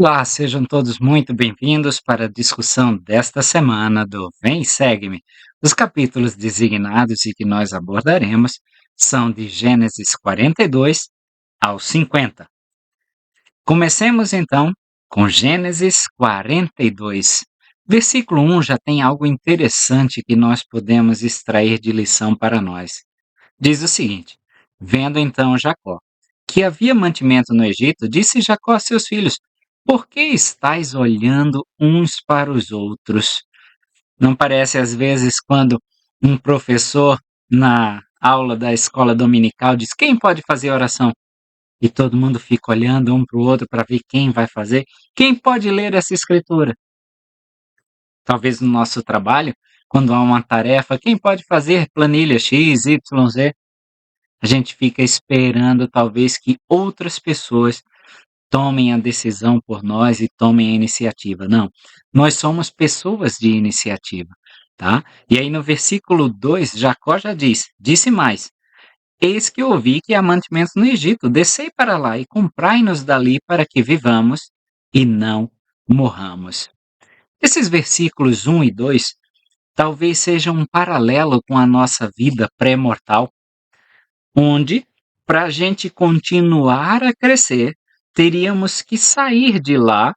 Olá, sejam todos muito bem-vindos para a discussão desta semana do Vem e Segue-me. Os capítulos designados e que nós abordaremos são de Gênesis 42 ao 50. Comecemos então com Gênesis 42. Versículo 1 já tem algo interessante que nós podemos extrair de lição para nós. Diz o seguinte: Vendo então Jacó que havia mantimento no Egito, disse Jacó a seus filhos: Por que estáis olhando uns para os outros? Não parece às vezes quando um professor na aula da escola dominical diz: Quem pode fazer oração? E todo mundo fica olhando um para o outro para ver quem vai fazer. Quem pode ler essa escritura? Talvez no nosso trabalho, quando há uma tarefa, quem pode fazer planilha X, Y, Z? A gente fica esperando talvez que outras pessoas tomem a decisão por nós e tomem a iniciativa. Não, nós somos pessoas de iniciativa, tá? E aí no versículo 2, Jacó já disse mais: Eis que ouvi que há mantimentos no Egito, descei para lá e comprai-nos dali para que vivamos e não morramos. Esses versículos 1 e 2 talvez sejam um paralelo com a nossa vida pré-mortal, onde, para a gente continuar a crescer, teríamos que sair de lá,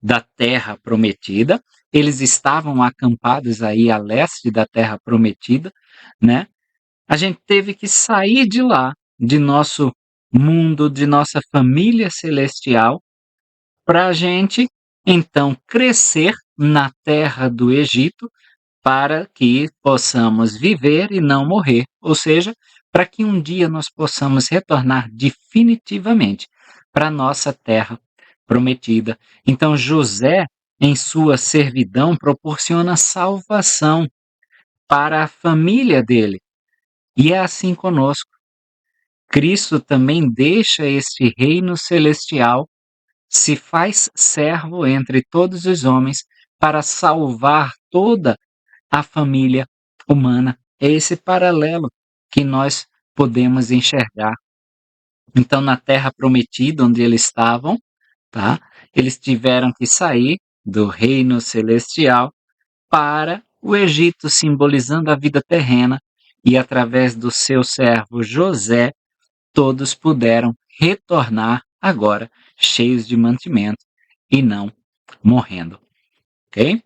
da terra prometida. Eles estavam acampados aí a leste da terra prometida, né? A gente teve que sair de lá, de nosso mundo, de nossa família celestial, para a gente então crescer na terra do Egito, para que possamos viver e não morrer, ou seja, para que um dia nós possamos retornar definitivamente para a nossa terra prometida. Então, José, em sua servidão, proporciona salvação para a família dele. E é assim conosco. Cristo também deixa este reino celestial, se faz servo entre todos os homens para salvar toda a família humana. É esse paralelo que nós podemos enxergar. Então, na terra prometida, onde eles estavam, tá? Eles tiveram que sair do reino celestial para o Egito, simbolizando a vida terrena, e através do seu servo José, todos puderam retornar agora cheios de mantimento e não morrendo. Ok?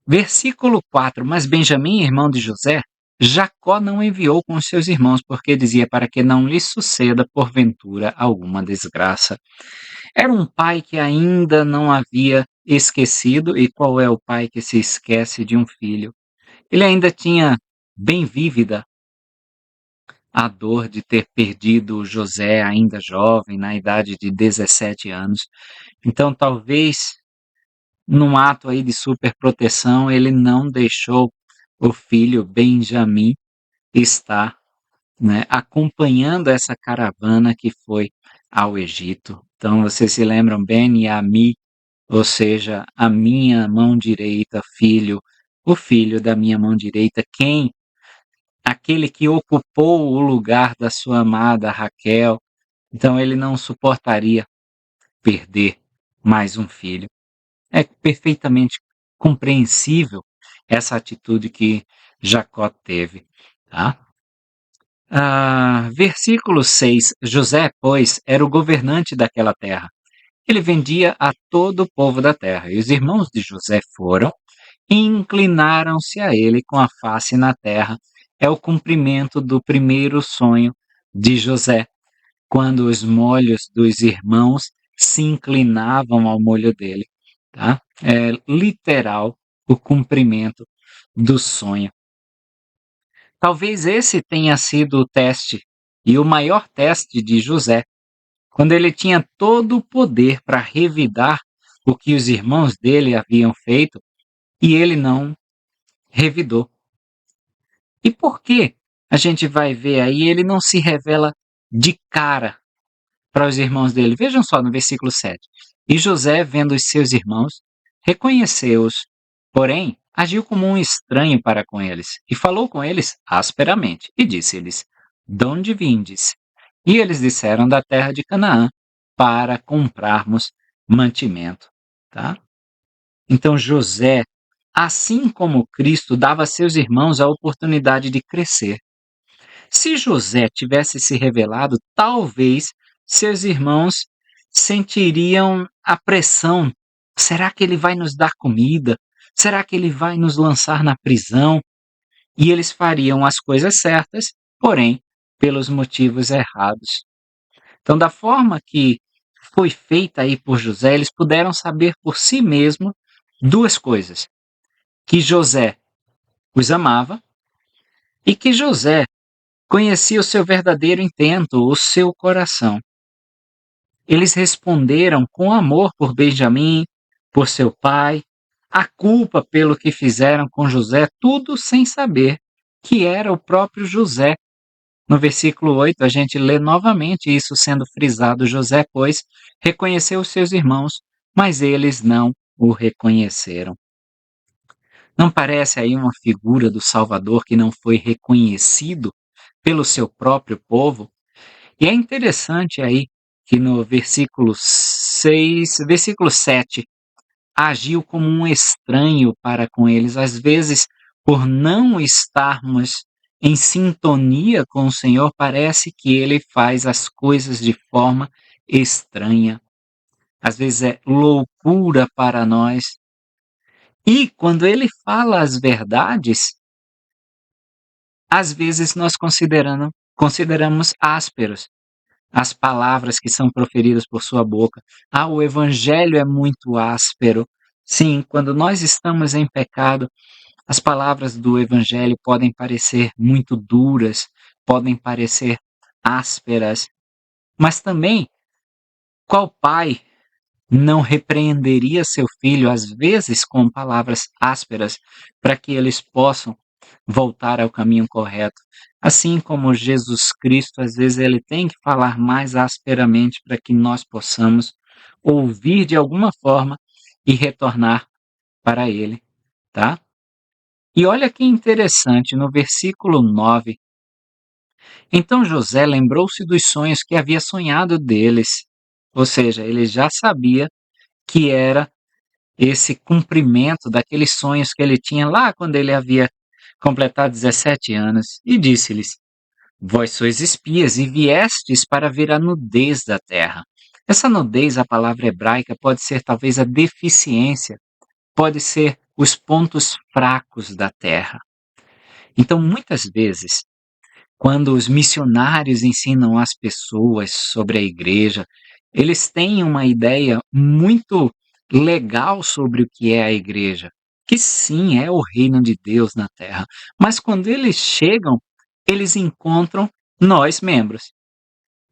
Versículo 4: Mas Benjamim, irmão de José, Jacó não enviou com seus irmãos, porque dizia para que não lhe suceda porventura alguma desgraça. Era um pai que ainda não havia esquecido, e qual é o pai que se esquece de um filho? Ele ainda tinha bem vívida a dor de ter perdido José ainda jovem, na idade de 17 anos. Então, talvez num ato aí de superproteção, ele não deixou o filho Benjamim estar, né, acompanhando essa caravana que foi ao Egito. Então, vocês se lembram, Ben-Ami, ou seja, a minha mão direita, filho, o filho da minha mão direita, quem? Aquele que ocupou o lugar da sua amada Raquel. Então, ele não suportaria perder mais um filho. É perfeitamente compreensível essa atitude que Jacó teve, tá? Versículo 6: José, pois, era o governante daquela terra. Ele vendia a todo o povo da terra. E os irmãos de José foram e inclinaram-se a ele com a face na terra. É o cumprimento do primeiro sonho de José, quando os molhos dos irmãos se inclinavam ao molho dele. Tá? É literal o cumprimento do sonho. Talvez esse tenha sido o teste, e o maior teste de José, quando ele tinha todo o poder para revidar o que os irmãos dele haviam feito, e ele não revidou. E por que? A gente vai ver aí, ele não se revela de cara para os irmãos dele. Vejam só no versículo 7. E José, vendo os seus irmãos, reconheceu-os, porém agiu como um estranho para com eles, e falou com eles asperamente, e disse-lhes: De onde vindes? E eles disseram: Da terra de Canaã, para comprarmos mantimento, tá? Então José, assim como Cristo, dava a seus irmãos a oportunidade de crescer. Se José tivesse se revelado, talvez seus irmãos sentiriam a pressão. Será que ele vai nos dar comida? Será que ele vai nos lançar na prisão? E eles fariam as coisas certas, porém, pelos motivos errados. Então, da forma que foi feita aí por José, eles puderam saber por si mesmo duas coisas: que José os amava e que José conhecia o seu verdadeiro intento, o seu coração. Eles responderam com amor por Benjamim, por seu pai, a culpa pelo que fizeram com José, tudo sem saber que era o próprio José. No versículo 8, a gente lê novamente isso sendo frisado: José, pois, reconheceu os seus irmãos, mas eles não o reconheceram. Não parece aí uma figura do Salvador que não foi reconhecido pelo seu próprio povo? E é interessante aí que no versículo 7, agiu como um estranho para com eles, às vezes, por não estarmos em sintonia com o Senhor, parece que ele faz as coisas de forma estranha. Às vezes é loucura para nós. E quando ele fala as verdades, às vezes nós consideramos ásperos as palavras que são proferidas por sua boca. Ah, o evangelho é muito áspero. Sim, quando nós estamos em pecado, as palavras do evangelho podem parecer muito duras, podem parecer ásperas, mas também qual pai não repreenderia seu filho às vezes com palavras ásperas para que eles possam voltar ao caminho correto? Assim como Jesus Cristo, às vezes ele tem que falar mais asperamente para que nós possamos ouvir de alguma forma e retornar para ele, tá? E olha que interessante, no versículo 9, então José lembrou-se dos sonhos que havia sonhado deles, ou seja, ele já sabia que era esse cumprimento daqueles sonhos que ele tinha lá quando ele havia completado 17 anos, e disse-lhes: Vós sois espias e viestes para ver a nudez da terra. Essa nudez, a palavra hebraica, pode ser talvez a deficiência, pode ser os pontos fracos da terra. Então, muitas vezes, quando os missionários ensinam as pessoas sobre a igreja, eles têm uma ideia muito legal sobre o que é a igreja, que sim, é o reino de Deus na terra. Mas quando eles chegam, eles encontram nós, membros.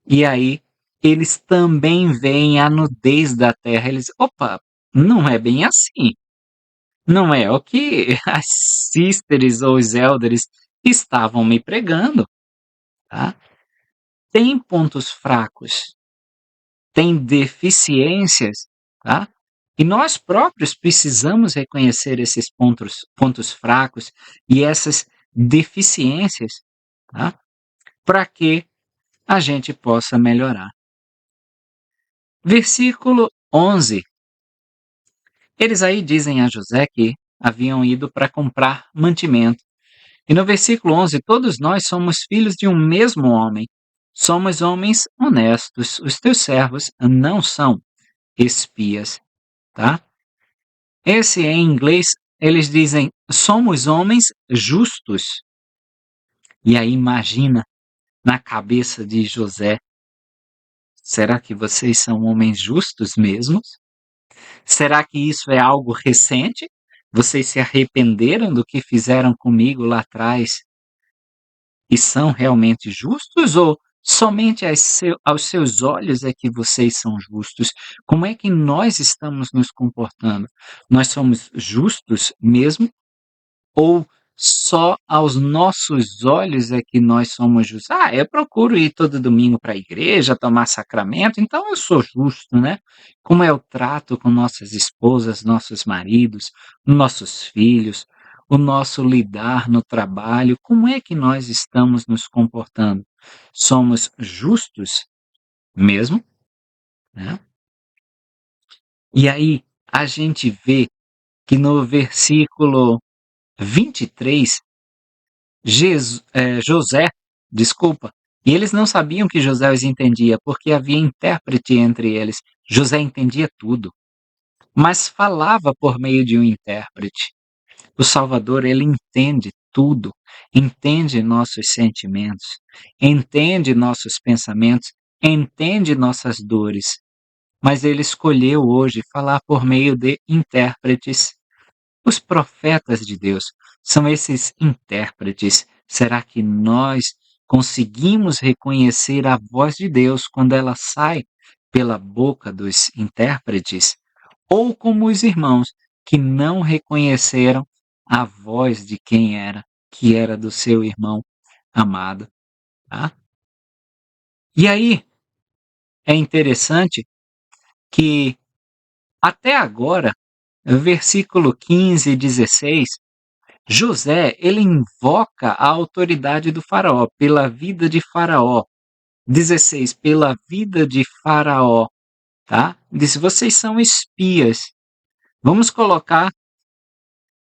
E aí, eles também veem a nudez da terra. Eles, opa, não é bem assim. Não é o que as sisters ou os elders estavam me pregando, tá? Tem pontos fracos, tem deficiências, tá? E nós próprios precisamos reconhecer esses pontos fracos e essas deficiências, tá? Para que a gente possa melhorar. Versículo 11. Eles aí dizem a José que haviam ido para comprar mantimento. E no versículo 11, todos nós somos filhos de um mesmo homem. Somos homens honestos. Os teus servos não são espias, tá? Esse em inglês, eles dizem, somos homens justos. E aí imagina na cabeça de José, será que vocês são homens justos mesmos? Será que isso é algo recente? Vocês se arrependeram do que fizeram comigo lá atrás e são realmente justos? Ou somente aos seus olhos é que vocês são justos? Como é que nós estamos nos comportando? Nós somos justos mesmo? Ou só aos nossos olhos é que nós somos justos? Ah, eu procuro ir todo domingo para a igreja, tomar sacramento, então eu sou justo, né? Como é o trato com nossas esposas, nossos maridos, nossos filhos, o nosso lidar no trabalho, como é que nós estamos nos comportando? Somos justos mesmo, né? E aí a gente vê que no versículo 23, José, desculpa, e eles não sabiam que José os entendia, porque havia intérprete entre eles. José entendia tudo, mas falava por meio de um intérprete. O Salvador, ele entende tudo, entende nossos sentimentos, entende nossos pensamentos, entende nossas dores, mas ele escolheu hoje falar por meio de intérpretes. Os profetas de Deus são esses intérpretes. Será que nós conseguimos reconhecer a voz de Deus quando ela sai pela boca dos intérpretes? Ou como os irmãos que não reconheceram a voz de quem era, que era do seu irmão amado, tá? E aí é interessante que até agora, versículo 15 e 16, José, ele invoca a autoridade do faraó pela vida de faraó. 16, pela vida de faraó, tá? Diz, vocês são espias. Vamos colocar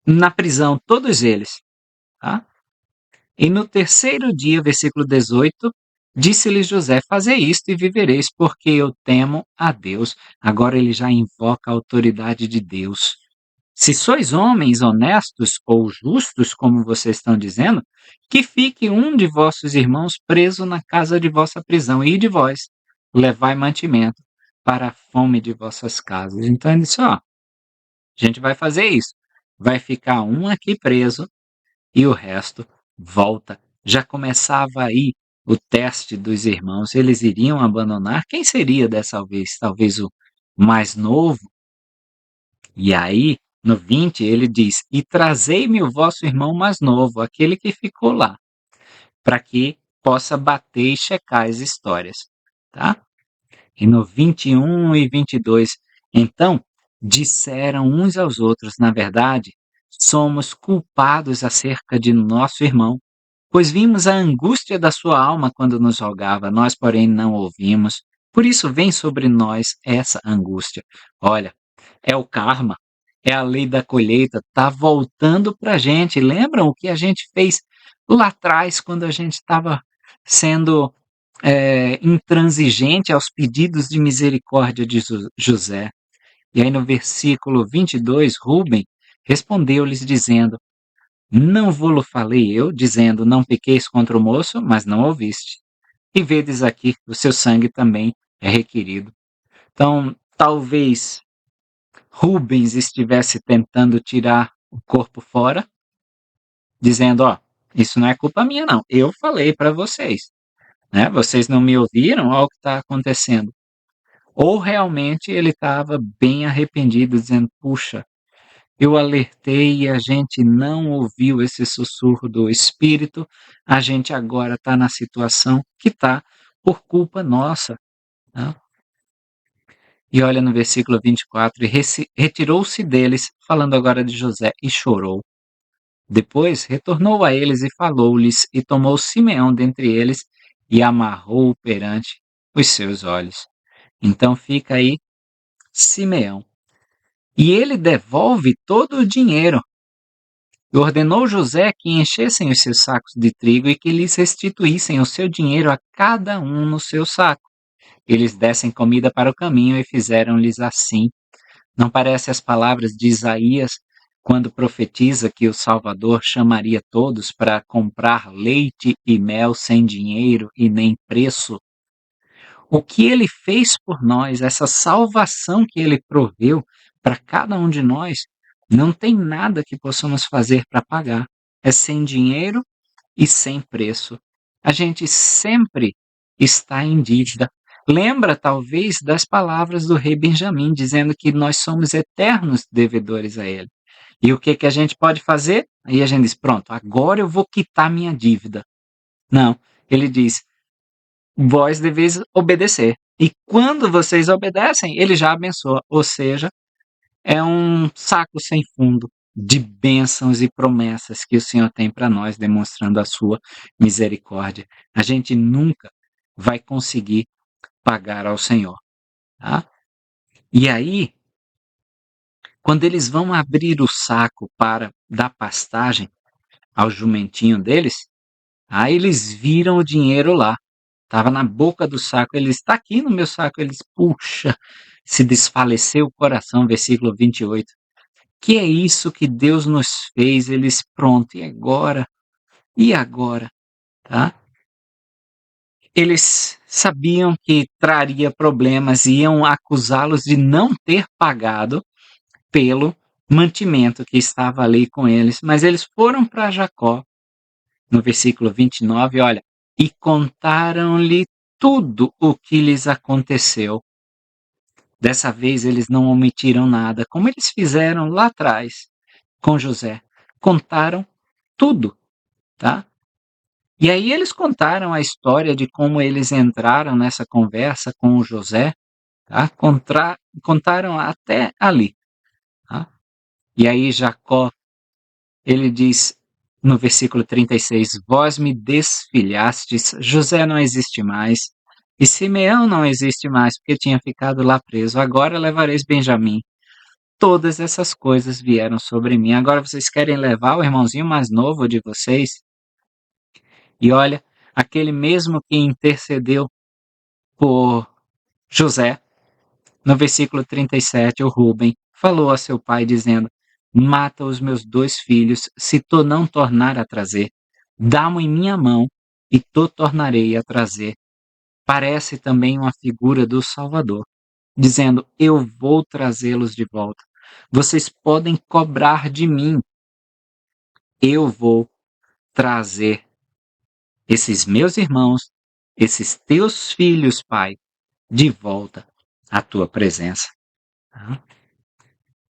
na prisão todos eles, tá? E no terceiro dia, versículo 18, disse-lhe José, fazei isto e vivereis, porque eu temo a Deus. Agora ele já invoca a autoridade de Deus. Se sois homens honestos ou justos, como vocês estão dizendo, que fique um de vossos irmãos preso na casa de vossa prisão, e de vós levai mantimento para a fome de vossas casas. Então ele disse, ó, a gente vai fazer isso. Vai ficar um aqui preso e o resto volta. Já começava aí o teste dos irmãos. Eles iriam abandonar? Quem seria dessa vez? Talvez o mais novo? E aí, no 20, ele diz: E trazei-me o vosso irmão mais novo, aquele que ficou lá, para que possa bater e checar as histórias. Tá? E no 21 e 22, então, disseram uns aos outros, na verdade, somos culpados acerca de nosso irmão, pois vimos a angústia da sua alma quando nos rogava, nós, porém, não ouvimos. Por isso vem sobre nós essa angústia. Olha, é o karma, é a lei da colheita, tá voltando para a gente. Lembram o que a gente fez lá atrás, quando a gente estava sendo intransigente aos pedidos de misericórdia de José? E aí no versículo 22, Rubem respondeu-lhes dizendo, não vou-lo falei eu, dizendo, não pequeis contra o moço, mas não ouviste. E vedes aqui, o seu sangue também é requerido. Então, talvez Rubens estivesse tentando tirar o corpo fora, dizendo, ó, isso não é culpa minha não, eu falei para vocês, né? Vocês não me ouviram, olha o que está acontecendo. Ou realmente ele estava bem arrependido, dizendo, puxa, eu alertei e a gente não ouviu esse sussurro do Espírito, a gente agora está na situação que está por culpa nossa, né? E olha no versículo 24, e retirou-se deles, falando agora de José, e chorou. Depois retornou a eles e falou-lhes, e tomou Simeão dentre eles, e amarrou-o perante os seus olhos. Então fica aí Simeão. E ele devolve todo o dinheiro. E ordenou José que enchessem os seus sacos de trigo e que lhes restituíssem o seu dinheiro a cada um no seu saco. Eles dessem comida para o caminho e fizeram-lhes assim. Não parece as palavras de Isaías quando profetiza que o Salvador chamaria todos para comprar leite e mel sem dinheiro e nem preço? O que ele fez por nós, essa salvação que ele proveu para cada um de nós, não tem nada que possamos fazer para pagar. É sem dinheiro e sem preço. A gente sempre está em dívida. Lembra, talvez, das palavras do rei Benjamim, dizendo que nós somos eternos devedores a ele. E o que, que a gente pode fazer? Aí a gente diz, pronto, agora eu vou quitar minha dívida. Não, ele diz, vós deveis obedecer. E quando vocês obedecem, ele já abençoa. Ou seja, é um saco sem fundo de bênçãos e promessas que o Senhor tem para nós, demonstrando a sua misericórdia. A gente nunca vai conseguir pagar ao Senhor, tá? E aí, Quando eles vão abrir o saco para dar pastagem ao jumentinho deles, aí eles viram o dinheiro lá. Estava na boca do saco. Eles, está aqui no meu saco. Eles, puxa, se desfaleceu o coração, versículo 28. Que é isso que Deus nos fez? Eles, pronto, e agora? E agora? Tá? Eles sabiam que traria problemas, iam acusá-los de não ter pagado pelo mantimento que estava ali com eles, mas eles foram para Jacó, no versículo 29, olha, e contaram-lhe tudo o que lhes aconteceu. Dessa vez eles não omitiram nada, como eles fizeram lá atrás com José. Contaram tudo, tá? E aí eles contaram a história de como eles entraram nessa conversa com o José, tá? Contaram até ali, tá? E aí Jacó, ele diz no versículo 36, vós me desfilhastes, José não existe mais, e Simeão não existe mais, porque tinha ficado lá preso, agora levareis Benjamim. Todas essas coisas vieram sobre mim, agora vocês querem levar o irmãozinho mais novo de vocês? E olha, aquele mesmo que intercedeu por José, no versículo 37, o Rúben falou a seu pai, dizendo, mata os meus 2 filhos, se tu não tornar a trazer. Dá-mo em minha mão, e tu tornarei a trazer. Parece também uma figura do Salvador, dizendo, eu vou trazê-los de volta. Vocês podem cobrar de mim. Eu vou trazer esses meus irmãos, esses teus filhos, pai, de volta à tua presença. Tá?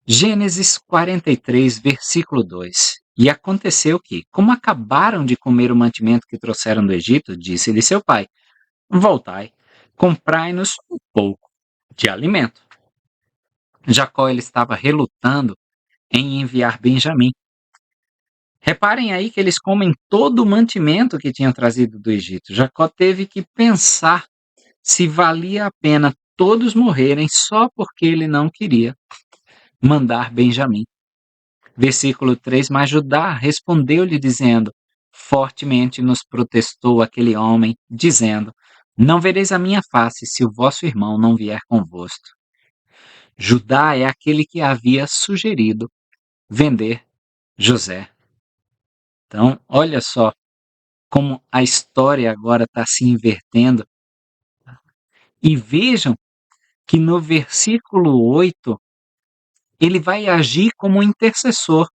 Gênesis 43, versículo 2. E aconteceu que, como acabaram de comer o mantimento que trouxeram do Egito, disse-lhe seu pai, voltai, comprai-nos um pouco de alimento. Jacó ele estava relutando em enviar Benjamim. Reparem aí que eles comem todo o mantimento que tinham trazido do Egito. Jacó teve que pensar se valia a pena todos morrerem só porque ele não queria mandar Benjamim. Versículo 3, mas Judá respondeu-lhe dizendo, fortemente nos protestou aquele homem, dizendo, não vereis a minha face se o vosso irmão não vier convosco. Judá é aquele que havia sugerido vender José. Então, olha só como a história agora está se invertendo. E vejam que no versículo 8, ele vai agir como intercessor.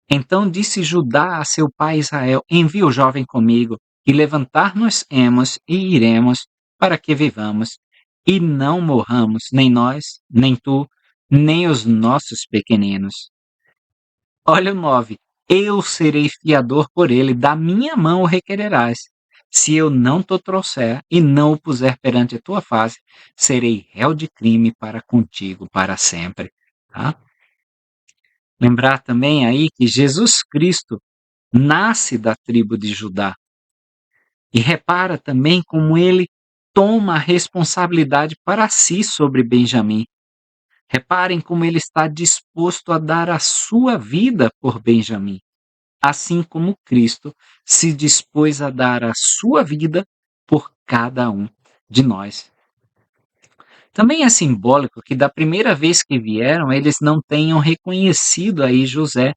Então disse Judá a seu pai Israel, envia o jovem comigo, e levantar-nos-emos e iremos, para que vivamos, e não morramos, nem nós, nem tu, nem os nossos pequeninos. Olha o 9. Eu serei fiador por ele, da minha mão o requererás. Se eu não te trouxer e não o puser perante a tua face, serei réu de crime para contigo para sempre. Tá? Lembrar também aí que Jesus Cristo nasce da tribo de Judá. E repara também como ele toma a responsabilidade para si sobre Benjamim. Reparem como ele está disposto a dar a sua vida por Benjamim, assim como Cristo se dispôs a dar a sua vida por cada um de nós. Também é simbólico que da primeira vez que vieram, eles não tenham reconhecido aí José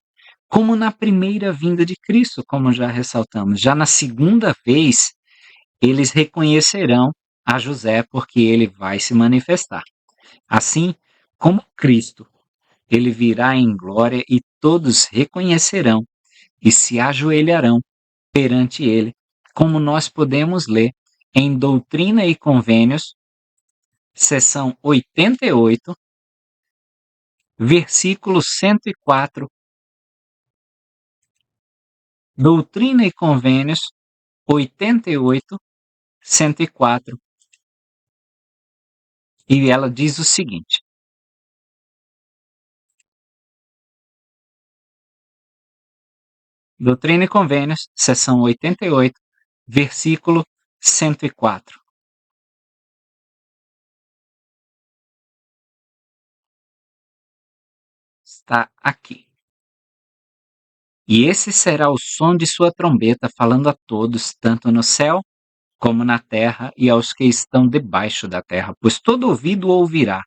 como na primeira vinda de Cristo, como já ressaltamos. Já na segunda vez, eles reconhecerão a José porque ele vai se manifestar. Assim como Cristo, ele virá em glória e todos reconhecerão e se ajoelharão perante ele, como nós podemos ler em Doutrina e Convênios, seção 88, versículo 104. Doutrina e Convênios 88, 104. E ela diz o seguinte: Doutrina e Convênios, seção 88, versículo 104. está aqui. E esse será o som de sua trombeta, falando a todos, tanto no céu como na terra, e aos que estão debaixo da terra, pois todo ouvido ouvirá,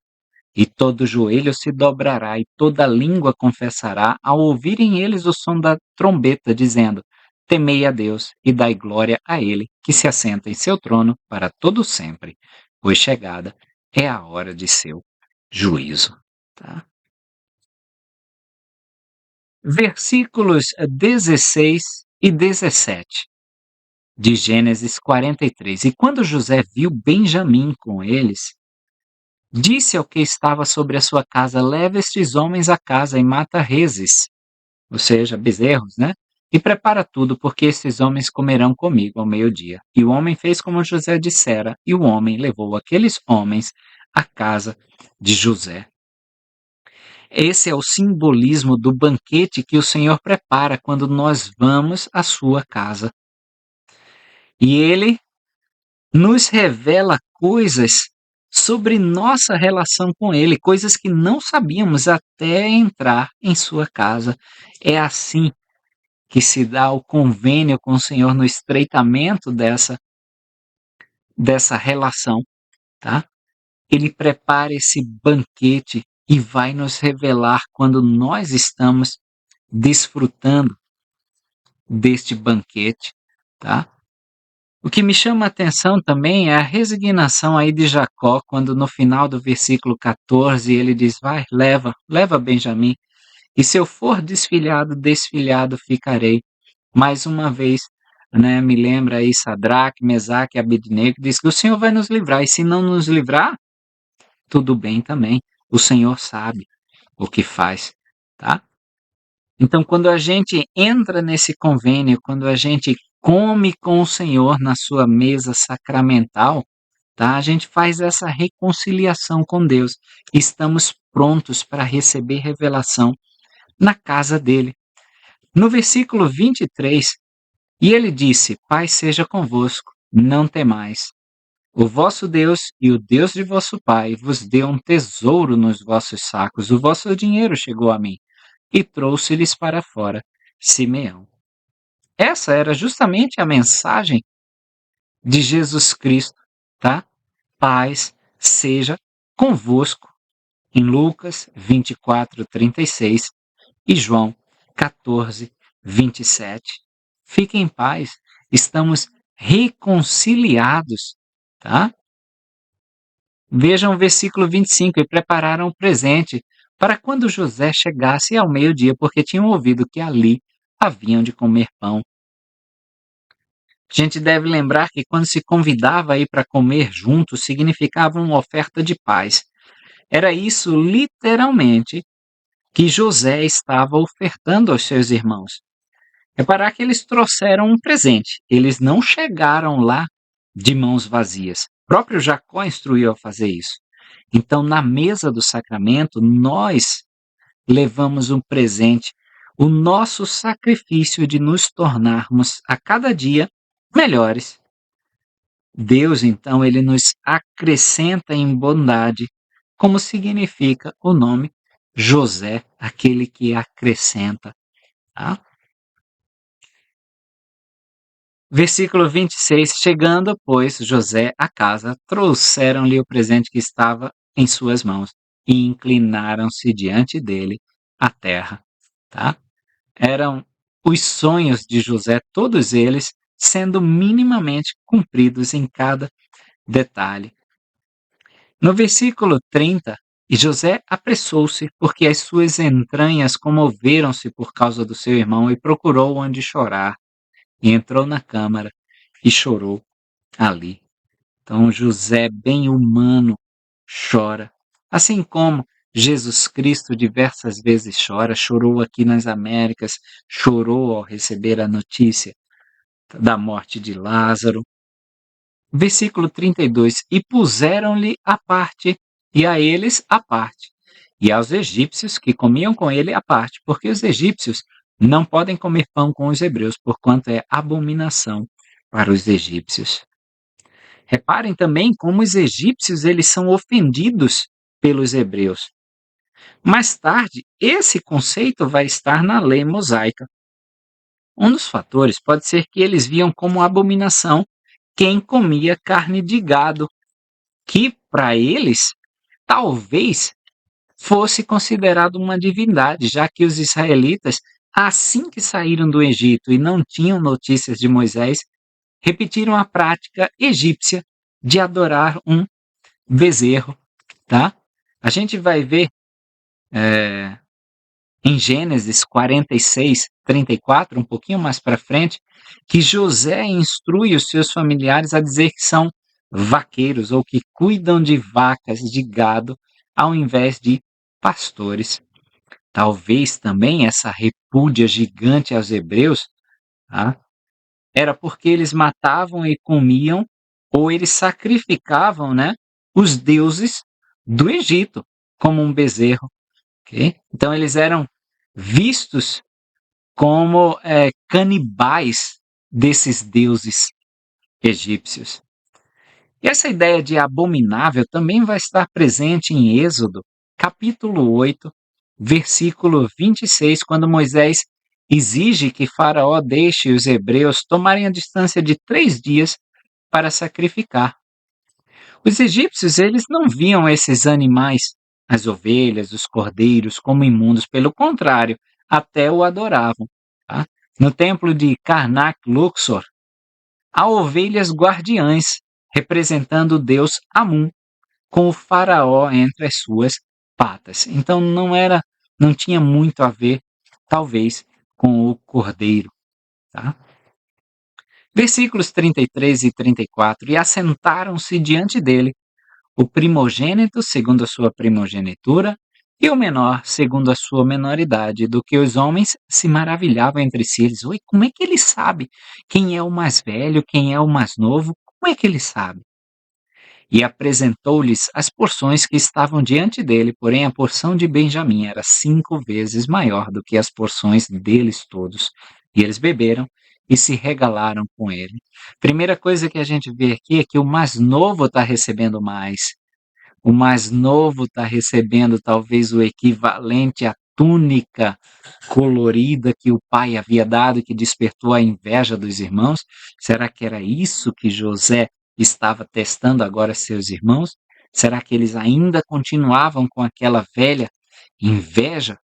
e todo joelho se dobrará, e toda língua confessará, ao ouvirem eles o som da trombeta, dizendo: Temei a Deus e dai glória a Ele, que se assenta em seu trono para todo sempre, pois chegada é a hora de seu juízo. Tá? Versículos 16 e 17 de Gênesis 43. E quando José viu Benjamim com eles, disse ao que estava sobre a sua casa: Leva estes homens à casa e mata reses, ou seja, bezerros, né? E prepara tudo, porque estes homens comerão comigo ao meio-dia. E o homem fez como José dissera, e o homem levou aqueles homens à casa de José. Esse é o simbolismo do banquete que o Senhor prepara quando nós vamos à sua casa. E ele nos revela coisas sobre nossa relação com ele, coisas que não sabíamos até entrar em sua casa. É assim que se dá o convênio com o Senhor no estreitamento dessa relação, tá? Ele prepara esse banquete e vai nos revelar quando nós estamos desfrutando deste banquete, tá? O que me chama a atenção também é a resignação aí de Jacó, quando no final do versículo 14 ele diz: Vai, leva Benjamim, e se eu for desfilhado, desfilhado ficarei. Mais uma vez, né, me lembra aí Sadraque, Mesaque e Abednego, diz que o Senhor vai nos livrar, e se não nos livrar, tudo bem também, o Senhor sabe o que faz, tá? Então, quando a gente entra nesse convênio, quando a gente come com o Senhor na sua mesa sacramental, tá? A gente faz essa reconciliação com Deus. Estamos prontos para receber revelação na casa dele. No versículo 23, e ele disse: Pai seja convosco, não temais. O vosso Deus e o Deus de vosso pai vos deu um tesouro nos vossos sacos. O vosso dinheiro chegou a mim e trouxe-lhes para fora Simeão. Essa era justamente a mensagem de Jesus Cristo, tá? Paz seja convosco, em Lucas 24:36 e João 14:27. Fiquem em paz, estamos reconciliados, tá? Vejam o versículo 25: E prepararam o presente para quando José chegasse ao meio-dia, porque tinham ouvido que ali haviam de comer pão. A gente deve lembrar que quando se convidava aí para comer juntos, significava uma oferta de paz. Era isso literalmente que José estava ofertando aos seus irmãos. Reparar que eles trouxeram um presente. Eles não chegaram lá de mãos vazias. O próprio Jacó instruiu a fazer isso. Então, na mesa do sacramento, nós levamos um presente, o nosso sacrifício de nos tornarmos a cada dia melhores. Deus, então, ele nos acrescenta em bondade, como significa o nome José, aquele que acrescenta. Tá? Versículo 26. Chegando, pois, José à casa, trouxeram-lhe o presente que estava em suas mãos e inclinaram-se diante dele à terra. Tá? Eram os sonhos de José, todos eles sendo minimamente cumpridos em cada detalhe. No versículo 30, e José apressou-se, porque as suas entranhas comoveram-se por causa do seu irmão, e procurou onde chorar, e entrou na câmara e chorou ali. Então José, bem humano, chora, assim como Jesus Cristo diversas vezes chora, chorou aqui nas Américas, chorou ao receber a notícia da morte de Lázaro. Versículo 32, e puseram-lhe à parte, e a eles à parte, e aos egípcios que comiam com ele à parte, porque os egípcios não podem comer pão com os hebreus, porquanto é abominação para os egípcios. Reparem também como os egípcios eles são ofendidos pelos hebreus. Mais tarde, esse conceito vai estar na lei mosaica. Um dos fatores pode ser que eles viam como abominação quem comia carne de gado, que para eles talvez fosse considerado uma divindade, já que os israelitas, assim que saíram do Egito e não tinham notícias de Moisés, repetiram a prática egípcia de adorar um bezerro, tá? A gente vai ver em Gênesis 46, 34, um pouquinho mais para frente, que José instrui os seus familiares a dizer que são vaqueiros ou que cuidam de vacas, de gado, ao invés de pastores. Talvez também essa repúdia gigante aos hebreus, tá, era porque eles matavam e comiam, ou eles sacrificavam, né, os deuses do Egito, como um bezerro. Okay? Então eles eram vistos como canibais desses deuses egípcios. E essa ideia de abominável também vai estar presente em Êxodo, capítulo 8, versículo 26, quando Moisés exige que Faraó deixe os hebreus tomarem a distância de 3 dias para sacrificar. Os egípcios, eles não viam esses animais, as ovelhas, os cordeiros, como imundos, pelo contrário, até o adoravam. Tá? No templo de Karnak-Luxor, há ovelhas guardiãs, representando o deus Amun, com o faraó entre as suas patas. Então não tinha muito a ver, talvez, com o cordeiro. Tá? Versículos 33 e 34, e assentaram-se diante dele o primogênito segundo a sua primogenitura, e o menor segundo a sua menoridade, do que os homens se maravilhavam entre si. Eles, oi, como é que ele sabe quem é o mais velho, quem é o mais novo? Como é que ele sabe? E apresentou-lhes as porções que estavam diante dele, porém a porção de Benjamim era 5 vezes maior do que as porções deles todos. E eles beberam e se regalaram com ele. Primeira coisa que a gente vê aqui é que o mais novo está recebendo mais. O mais novo está recebendo talvez o equivalente à túnica colorida que o pai havia dado e que despertou a inveja dos irmãos. Será que era isso que José estava testando agora seus irmãos? Será que eles ainda continuavam com aquela velha inveja?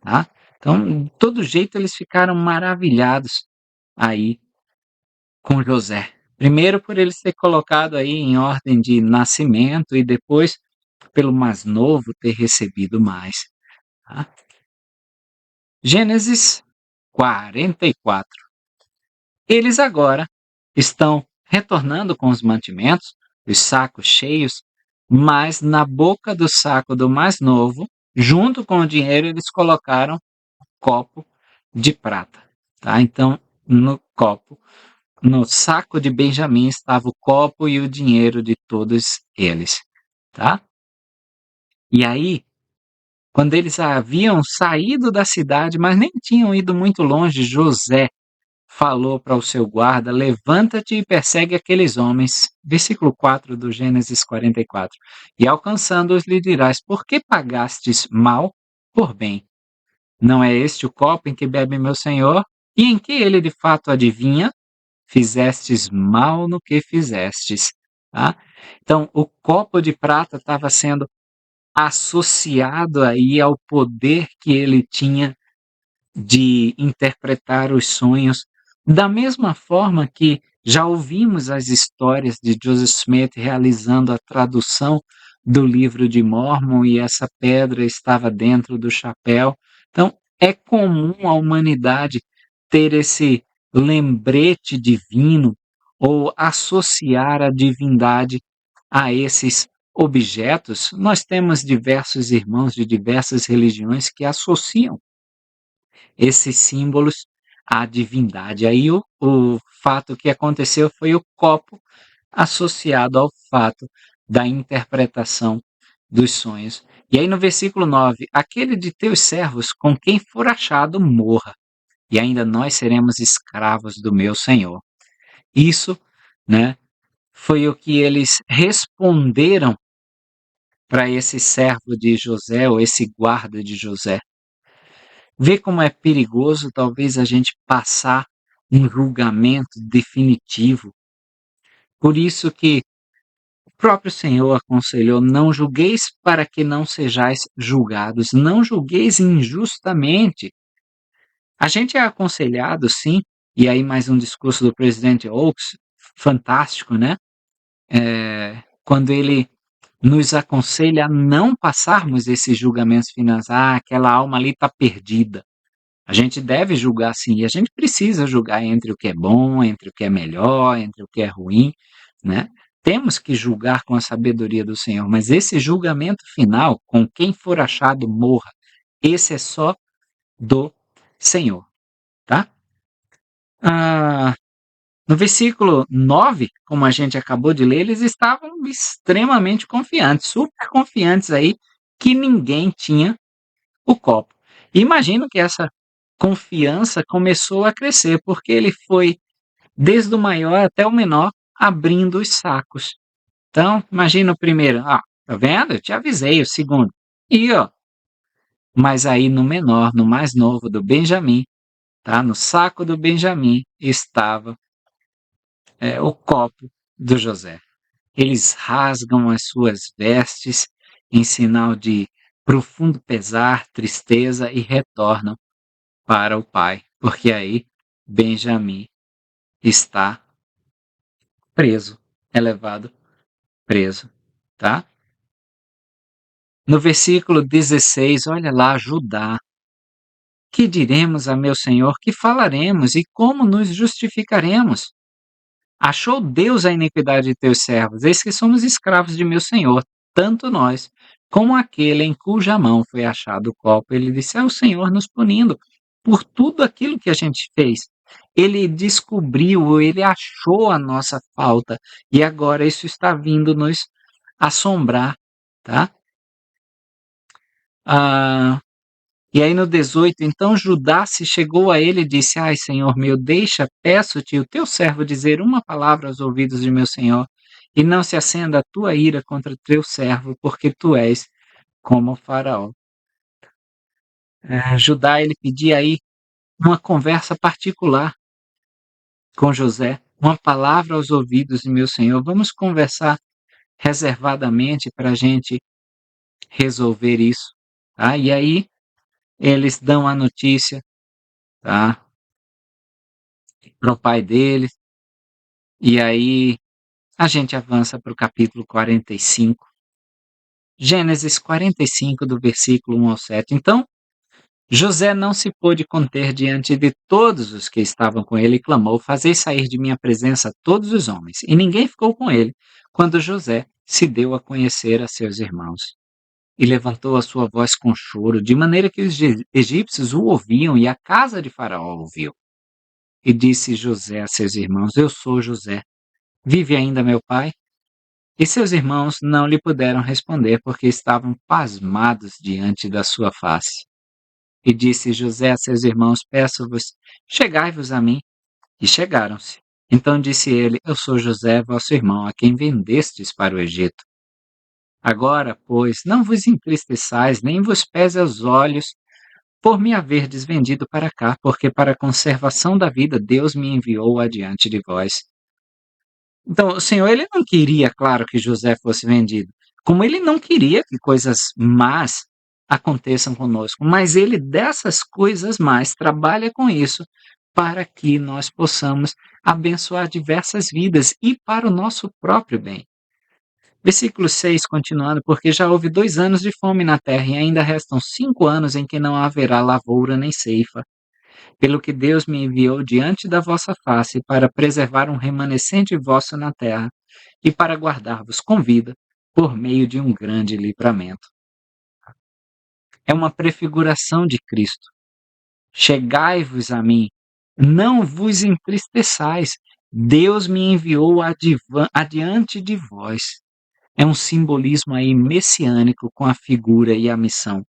Tá? Então, de todo jeito, eles ficaram maravilhados aí com José. Primeiro por ele ser colocado aí em ordem de nascimento e depois pelo mais novo ter recebido mais. Tá? Gênesis 44. Eles agora estão retornando com os mantimentos, os sacos cheios, mas na boca do saco do mais novo, junto com o dinheiro, eles colocaram copo de prata. Tá? Então, no saco de Benjamim estava o copo e o dinheiro de todos eles. Tá? E aí, quando eles haviam saído da cidade, mas nem tinham ido muito longe, José falou para o seu guarda: levanta-te e persegue aqueles homens. Versículo 4 do Gênesis 44. E alcançando-os, lhe dirás: por que pagastes mal por bem? Não é este o copo em que bebe meu senhor? E em que ele de fato adivinha? Fizestes mal no que fizestes. Tá? Então, o copo de prata estava sendo associado aí ao poder que ele tinha de interpretar os sonhos, da mesma forma que já ouvimos as histórias de Joseph Smith realizando a tradução do livro de Mórmon e essa pedra estava dentro do chapéu. Então, é comum a humanidade ter esse lembrete divino ou associar a divindade a esses objetos. Nós temos diversos irmãos de diversas religiões que associam esses símbolos à divindade. Aí o fato que aconteceu foi o copo associado ao fato da interpretação dos sonhos. E aí no versículo 9, aquele de teus servos com quem for achado morra, e ainda nós seremos escravos do meu Senhor. Isso, né, foi o que eles responderam para esse servo de José ou esse guarda de José. Vê como é perigoso talvez a gente passar um julgamento definitivo. Por isso que o próprio Senhor aconselhou: não julgueis para que não sejais julgados, não julgueis injustamente. A gente é aconselhado, sim, e aí mais um discurso do presidente Oaks, fantástico, né? Quando ele nos aconselha a não passarmos esses julgamentos finais. Ah, aquela alma ali está perdida. A gente deve julgar sim, e a gente precisa julgar entre o que é bom, entre o que é melhor, entre o que é ruim, né? Temos que julgar com a sabedoria do Senhor, mas esse julgamento final, com quem for achado morra, esse é só do Senhor, tá? Ah, no versículo 9, como a gente acabou de ler, eles estavam extremamente confiantes, super confiantes aí, que ninguém tinha o copo. Imagino que essa confiança começou a crescer, porque ele foi, desde o maior até o menor, abrindo os sacos. Então, imagina o primeiro, tá vendo? Eu te avisei, o segundo. E, mas aí no menor, no mais novo, do Benjamim, tá? No saco do Benjamim estava o copo do José. Eles rasgam as suas vestes em sinal de profundo pesar, tristeza e retornam para o pai, porque aí Benjamim está preso, é levado preso, tá? No versículo 16, olha lá, Judá. Que diremos a meu senhor? Que falaremos e como nos justificaremos? Achou Deus a iniquidade de teus servos, eis que somos escravos de meu senhor, tanto nós como aquele em cuja mão foi achado o copo. Ele disse: é o Senhor nos punindo por tudo aquilo que a gente fez. Ele descobriu, ele achou a nossa falta e agora isso está vindo nos assombrar, tá? Ah, e aí no 18, então Judá se chegou a ele e disse: ai, Senhor meu, deixa, peço-te, o teu servo dizer uma palavra aos ouvidos de meu senhor, e não se acenda a tua ira contra teu servo, porque tu és como o faraó. Judá, ele pedia aí uma conversa particular com José, uma palavra aos ouvidos de meu senhor. Vamos conversar reservadamente para a gente resolver isso, tá? E aí eles dão a notícia, tá? Para o pai deles, e aí a gente avança para o capítulo 45. Gênesis 45, do versículo 1 ao 7. Então, José não se pôde conter diante de todos os que estavam com ele e clamou: fazei sair de minha presença todos os homens. E ninguém ficou com ele, quando José se deu a conhecer a seus irmãos. E levantou a sua voz com choro, de maneira que os egípcios o ouviam e a casa de Faraó ouviu. E disse José a seus irmãos: eu sou José. Vive ainda meu pai? E seus irmãos não lhe puderam responder, porque estavam pasmados diante da sua face. E disse José a seus irmãos: peço-vos, chegai-vos a mim. E chegaram-se. Então disse ele: eu sou José, vosso irmão, a quem vendestes para o Egito. Agora, pois, não vos entristeçais, nem vos pese aos olhos, por me haverdes vendido para cá, porque para a conservação da vida Deus me enviou adiante de vós. Então, o Senhor, ele não queria, claro, que José fosse vendido, como ele não queria que coisas más aconteçam conosco, mas ele dessas coisas más trabalha com isso para que nós possamos abençoar diversas vidas e para o nosso próprio bem. Versículo 6, continuando, porque já houve 2 anos de fome na terra e ainda restam 5 anos em que não haverá lavoura nem ceifa, pelo que Deus me enviou diante da vossa face para preservar um remanescente vosso na terra e para guardar-vos com vida por meio de um grande livramento. É uma prefiguração de Cristo. Chegai-vos a mim, não vos entristeçais. Deus me enviou adiante de vós. É um simbolismo aí messiânico com a figura e a missão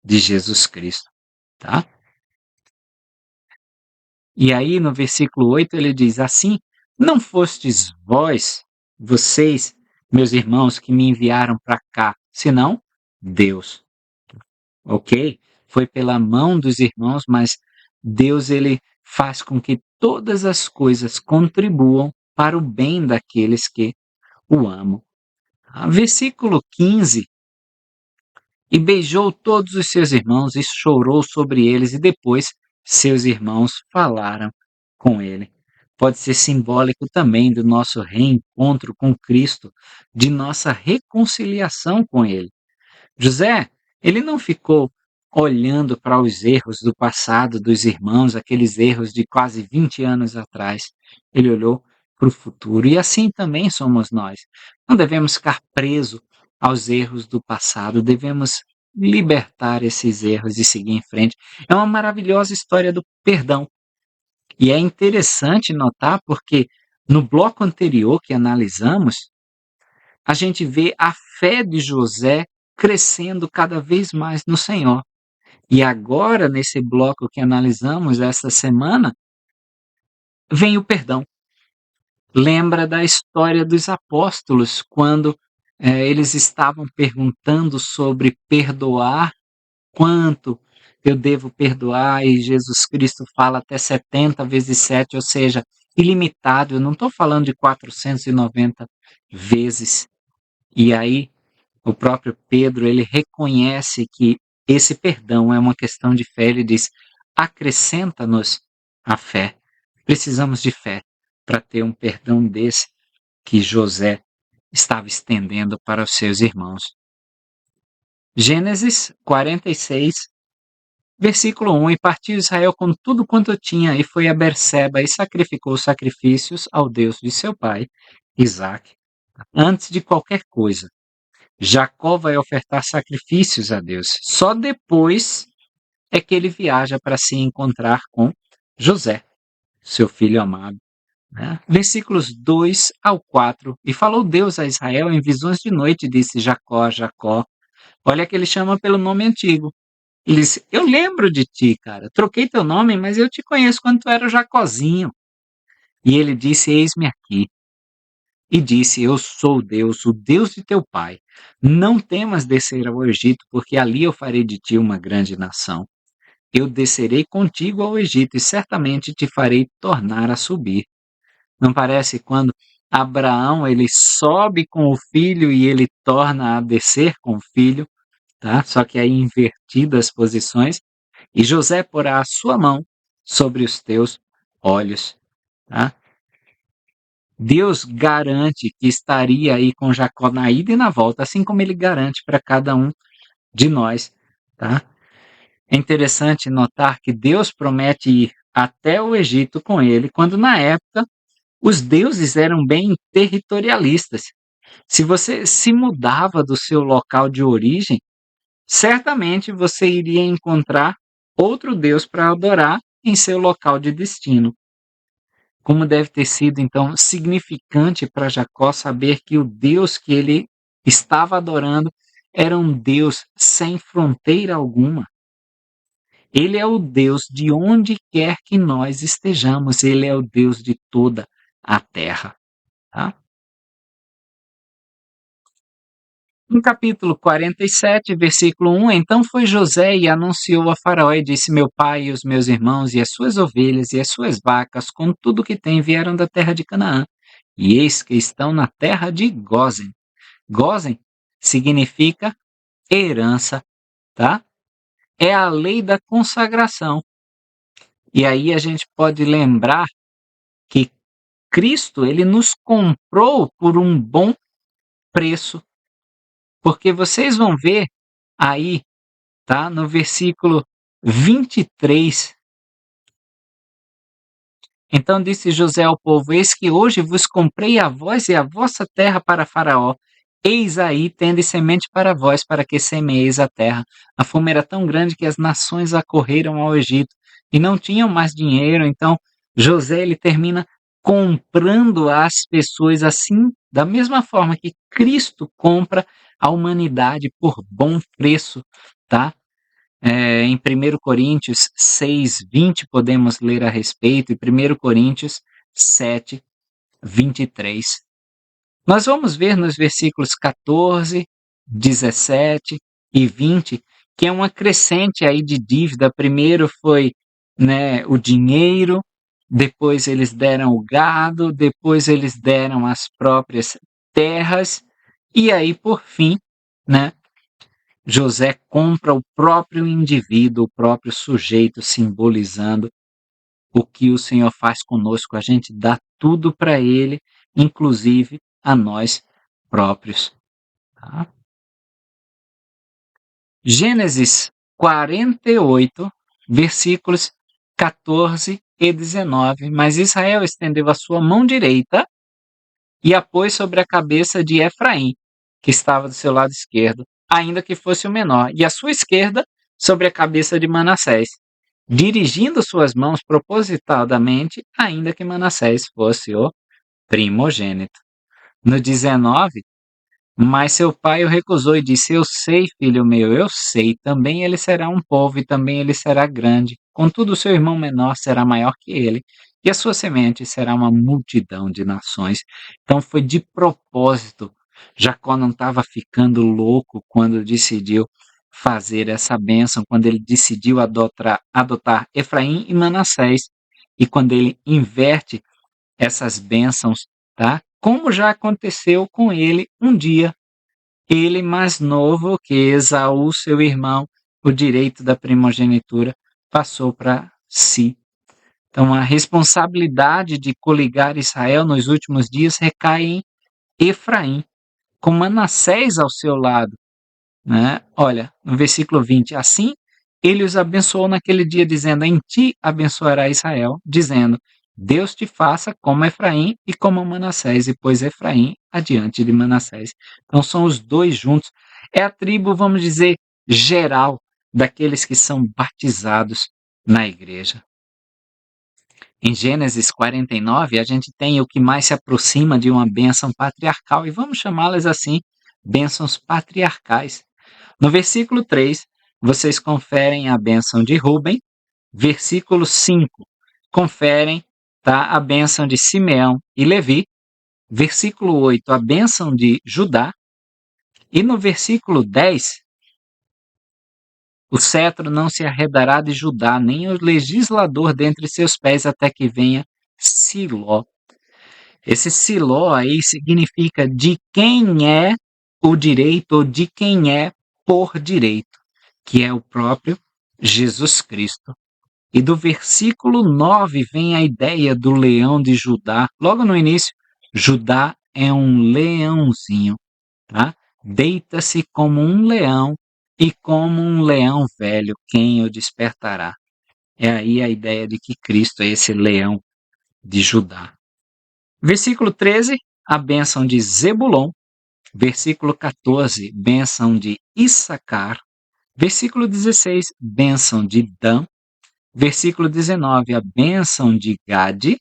de Jesus Cristo, tá? E aí no versículo 8 ele diz assim: não fostes vós, vocês, meus irmãos, que me enviaram para cá senão Deus. Ok? Foi pela mão dos irmãos, mas Deus ele faz com que todas as coisas contribuam para o bem daqueles que o amam. Versículo 15. E beijou todos os seus irmãos e chorou sobre eles, e depois seus irmãos falaram com ele. Pode ser simbólico também do nosso reencontro com Cristo, de nossa reconciliação com ele. José, ele não ficou olhando para os erros do passado dos irmãos, aqueles erros de quase 20 anos atrás. Ele olhou para o futuro e assim também somos nós. Não devemos ficar presos aos erros do passado, devemos libertar esses erros e seguir em frente. É uma maravilhosa história do perdão. E é interessante notar porque no bloco anterior que analisamos, a gente vê a fé de José crescendo cada vez mais no Senhor. E agora, nesse bloco que analisamos essa semana, vem o perdão. Lembra da história dos apóstolos, quando eles estavam perguntando sobre perdoar, quanto eu devo perdoar, e Jesus Cristo fala até 70 vezes 7, ou seja, ilimitado. Eu não estou falando de 490 vezes. E aí, o próprio Pedro, ele reconhece que esse perdão é uma questão de fé. Ele diz: acrescenta-nos a fé. Precisamos de fé para ter um perdão desse que José estava estendendo para os seus irmãos. Gênesis 46, versículo 1. E partiu Israel com tudo quanto tinha, e foi a Berseba e sacrificou sacrifícios ao Deus de seu pai, Isaque, antes de qualquer coisa. Jacó vai ofertar sacrifícios a Deus. Só depois é que ele viaja para se encontrar com José, seu filho amado. Né? Versículos 2 ao 4. E falou Deus a Israel em visões de noite, e disse: Jacó, Jacó. Olha que ele chama pelo nome antigo. Ele disse: eu lembro de ti, cara. Troquei teu nome, mas eu te conheço quando tu era o Jacozinho. E ele disse: eis-me aqui. E disse: eu sou Deus, o Deus de teu pai. Não temas descer ao Egito, porque ali eu farei de ti uma grande nação. Eu descerei contigo ao Egito, e certamente te farei tornar a subir. Não parece quando Abraão ele sobe com o filho e ele torna a descer com o filho, tá? Só que aí invertido as posições. E José porá a sua mão sobre os teus olhos, tá? Deus garante que estaria aí com Jacó na ida e na volta, assim como ele garante para cada um de nós, tá? É interessante notar que Deus promete ir até o Egito com ele, quando na época os deuses eram bem territorialistas. Se você se mudava do seu local de origem, certamente você iria encontrar outro Deus para adorar em seu local de destino. Como deve ter sido, então, significante para Jacó saber que o Deus que ele estava adorando era um Deus sem fronteira alguma. Ele é o Deus de onde quer que nós estejamos, ele é o Deus de toda a terra. Tá? No capítulo 47, versículo 1, então foi José e anunciou a Faraó e disse: meu pai e os meus irmãos e as suas ovelhas e as suas vacas, com tudo que tem, vieram da terra de Canaã. E eis que estão na terra de Gósen. Gósen significa herança, tá? É a lei da consagração. E aí a gente pode lembrar que Cristo, ele nos comprou por um bom preço. Porque vocês vão ver aí, tá? No versículo 23. Então disse José ao povo: eis que hoje vos comprei a vós e a vossa terra para Faraó. Eis aí, tende semente para vós, para que semeeis a terra. A fome era tão grande que as nações acorreram ao Egito e não tinham mais dinheiro. Então José ele termina comprando as pessoas assim, da mesma forma que Cristo compra a humanidade por bom preço, tá? Em 1 Coríntios 6:20 podemos ler a respeito, e 1 Coríntios 7:23. Nós vamos ver nos versículos 14 17 e 20, que é uma crescente aí de dívida. Primeiro foi, né, o dinheiro, depois eles deram o gado, depois eles deram as próprias terras, e aí, por fim, né, José compra o próprio indivíduo, o próprio sujeito, simbolizando o que o Senhor faz conosco. A gente dá tudo para Ele, inclusive a nós próprios. Tá? Gênesis 48, versículos 14 e 19. Mas Israel estendeu a sua mão direita e a pôs sobre a cabeça de Efraim, que estava do seu lado esquerdo, ainda que fosse o menor, e a sua esquerda sobre a cabeça de Manassés, dirigindo suas mãos propositadamente, ainda que Manassés fosse o primogênito. No 19, mas seu pai o recusou e disse: Eu sei, filho meu, eu sei, também ele será um povo e também ele será grande. Contudo, seu irmão menor será maior que ele, e a sua semente será uma multidão de nações. Então foi de propósito. Jacó não estava ficando louco quando decidiu fazer essa bênção, quando ele decidiu adotar Efraim e Manassés, e quando ele inverte essas bênçãos, tá? Como já aconteceu com ele um dia, ele mais novo que Esaú, seu irmão, o direito da primogenitura passou para si. Então a responsabilidade de coligar Israel nos últimos dias recai em Efraim, com Manassés ao seu lado, né? Olha, no versículo 20, assim ele os abençoou naquele dia, dizendo: Em ti abençoará Israel, dizendo: Deus te faça como Efraim e como Manassés, e pôs Efraim adiante de Manassés. Então são os dois juntos. É a tribo, vamos dizer, geral daqueles que são batizados na igreja. Em Gênesis 49, a gente tem o que mais se aproxima de uma bênção patriarcal, e vamos chamá-las assim, bênçãos patriarcais. No versículo 3, vocês conferem a bênção de Ruben. Versículo 5, conferem, tá, a bênção de Simeão e Levi. Versículo 8, a bênção de Judá. E no versículo 10, o cetro não se arredará de Judá, nem o legislador dentre seus pés, até que venha Siló. Esse Siló aí significa de quem é o direito, ou de quem é por direito, que é o próprio Jesus Cristo. E do versículo 9 vem a ideia do leão de Judá. Logo no início, Judá é um leãozinho, tá? Deita-se como um leão, e como um leão velho, quem o despertará? É aí a ideia de que Cristo é esse leão de Judá. Versículo 13, a bênção de Zebulon. Versículo 14, bênção de Issacar. Versículo 16, bênção de Dan. Versículo 19, a bênção de Gade.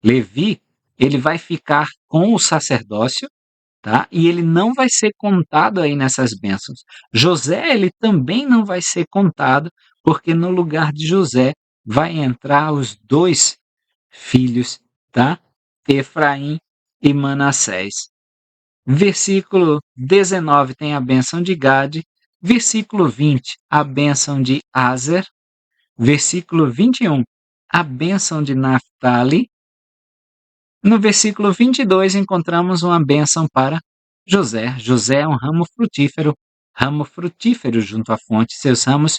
Levi, ele vai ficar com o sacerdócio, tá? E ele não vai ser contado aí nessas bênçãos. José, ele também não vai ser contado, porque no lugar de José vai entrar os dois filhos, tá? Efraim e Manassés. Versículo 19 tem a bênção de Gade. Versículo 20, a bênção de Aser. Versículo 21, a bênção de Naftali. No versículo 22, encontramos uma bênção para José. José é um ramo frutífero junto à fonte. Seus ramos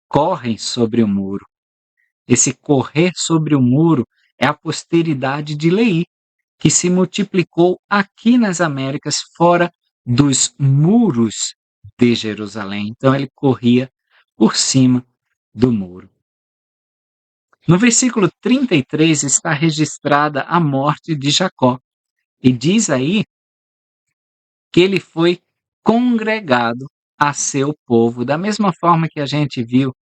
correm sobre o muro. Esse correr sobre o muro é a posteridade de Leí, que se multiplicou aqui nas Américas, fora dos muros de Jerusalém. Então ele corria por cima do muro. No versículo 33 está registrada a morte de Jacó. E diz aí que ele foi congregado a seu povo, da mesma forma que a gente viu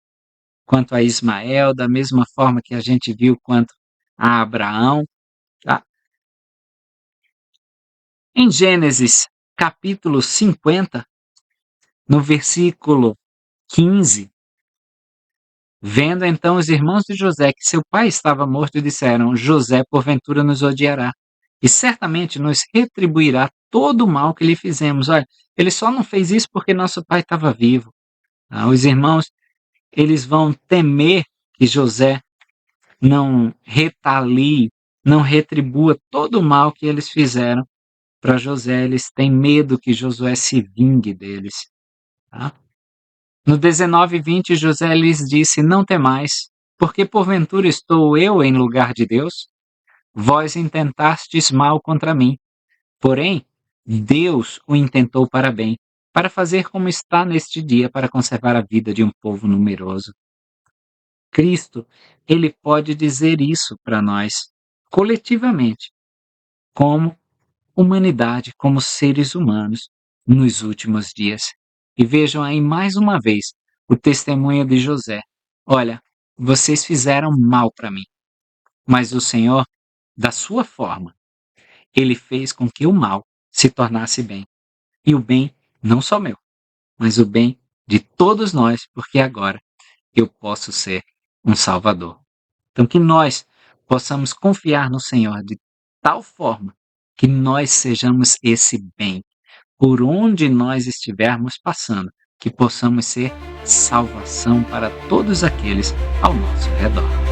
quanto a Ismael, da mesma forma que a gente viu quanto a Abraão. Tá? Em Gênesis capítulo 50, no versículo 15, vendo então os irmãos de José que seu pai estava morto, disseram: José porventura nos odiará, e certamente nos retribuirá todo o mal que lhe fizemos. Olha, ele só não fez isso porque nosso pai estava vivo. Tá? Os irmãos, eles vão temer que José não retalie, não retribua todo o mal que eles fizeram para José. Eles têm medo que Josué se vingue deles. Tá? No 19:20, José lhes disse: Não temais, porque porventura estou eu em lugar de Deus? Vós intentastes mal contra mim, porém Deus o intentou para bem, para fazer como está neste dia, para conservar a vida de um povo numeroso. Cristo, ele pode dizer isso para nós, coletivamente, como humanidade, como seres humanos, nos últimos dias. E vejam aí mais uma vez o testemunho de José. Olha, vocês fizeram mal para mim, mas o Senhor, da sua forma, ele fez com que o mal se tornasse bem. E o bem, não só meu, mas o bem de todos nós, porque agora eu posso ser um Salvador. Então, que nós possamos confiar no Senhor de tal forma que nós sejamos esse bem, por onde nós estivermos passando, que possamos ser salvação para todos aqueles ao nosso redor.